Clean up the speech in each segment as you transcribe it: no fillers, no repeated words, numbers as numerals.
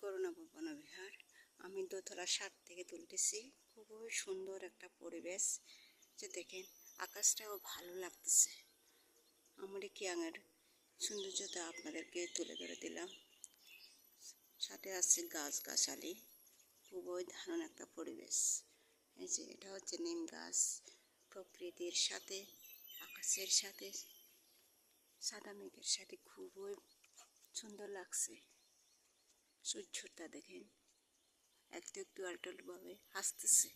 করুণা বনবিহার। আমি দোতলা ছাদ থেকে তুলতেছি। খুবই সুন্দর একটা পরিবেশ, যে দেখেন আকাশটাও ভালো লাগতেছে। আমার কিয়াঙের সৌন্দর্যতা আপনাদেরকে তুলে ধরে দিলাম। সাথে আছে গাছগাছালি, খুবই দারুণ একটা পরিবেশ। এই যে এটা হচ্ছে নিম গাছ। প্রকৃতির সাথে, আকাশের সাথে, সাদা মেঘের সাথে খুবই সুন্দর লাগছে। সূর্যটা দেখেন একটু একটু আলটুভাবে হাসতেছে।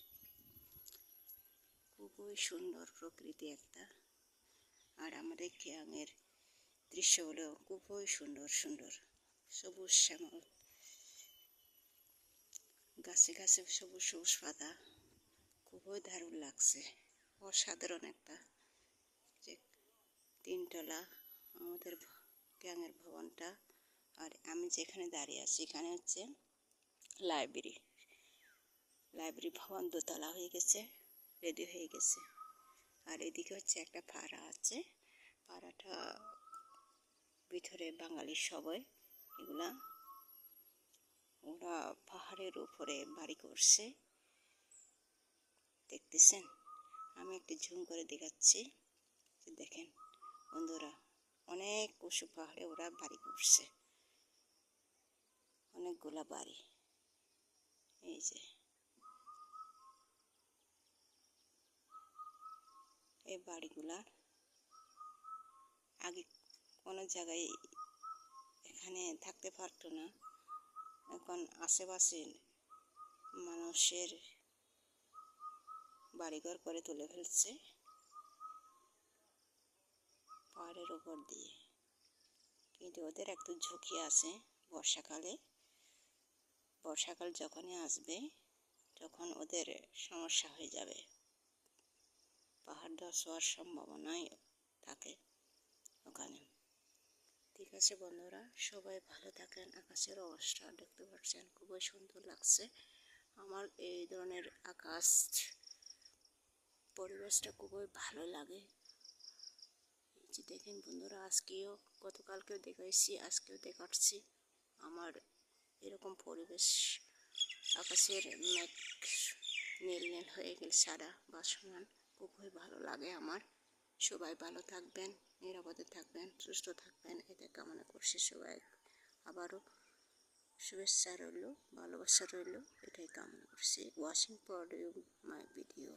খুবই সুন্দর প্রকৃতি একটা। আর আমাদের কিয়াঙের দৃশ্যগুলো খুবই সুন্দর সুন্দর, সবুজ শ্যামল, গাছে গাছে সবুজ সবুজ পাতা, খুবই দারুণ লাগছে। অসাধারণ একটা যে তিনতলা আমাদের কিয়াঙের ভবনটা। আর আমি যেখানে দাঁড়িয়ে আছি এখানে হচ্ছে লাইব্রেরি ভবন। দোতলা হয়ে গেছে, রেডি হয়ে গেছে। আর এদিকে হচ্ছে একটা পাড়া আছে। পাড়াটা ভিতরে বাঙালির সবাই, এগুলা ওরা পাহাড়ের উপরে বাড়ি করছে, দেখতেছেন। আমি একটু ঝুম করে দেখাচ্ছি, দেখেন বন্ধুরা, অনেক উঁচু পাহাড়ে ওরা বাড়ি করছে, অনেকগুলা বাড়ি। এই যে এই বাড়িগুলার আগে কোনো জায়গায় এখানে থাকতে পারতো না, এখন আশেপাশে মানুষের বাড়িঘর করে তুলে ফেলছে পাহাড়ের উপর দিয়ে। কিন্তু ওদের একটু ঝুঁকি আছে। বর্ষাকাল যখনই আসবে তখন ওদের সমস্যা হয়ে যাবে, পাহাড় ধস হওয়ার সম্ভাবনাই থাকে ওখানে। ঠিক আছে বন্ধুরা, সবাই ভালো থাকেন। আকাশের অবস্থা দেখতে পাচ্ছেন, খুবই সুন্দর লাগছে। আমার এই ধরনের আকাশ পরিবেশটা খুবই ভালো লাগে। যে দেখেন বন্ধুরা, আজকেও গতকালকেও দেখাইছি, আজকেও দেখাচ্ছি। আমার এরকম পরিবেশ, আকাশের মেঘ নীল নীল হয়ে গেলে সাদা বা সমান, খুবই ভালো লাগে আমার। সবাই ভালো থাকবেন, নিরাপদে থাকবেন, সুস্থ থাকবেন, এটা কামনা করছি। সবাই আবারও শুভেচ্ছা রইল, ভালোবাসা রইল, এটাই কামনা করছি। Watching for my video.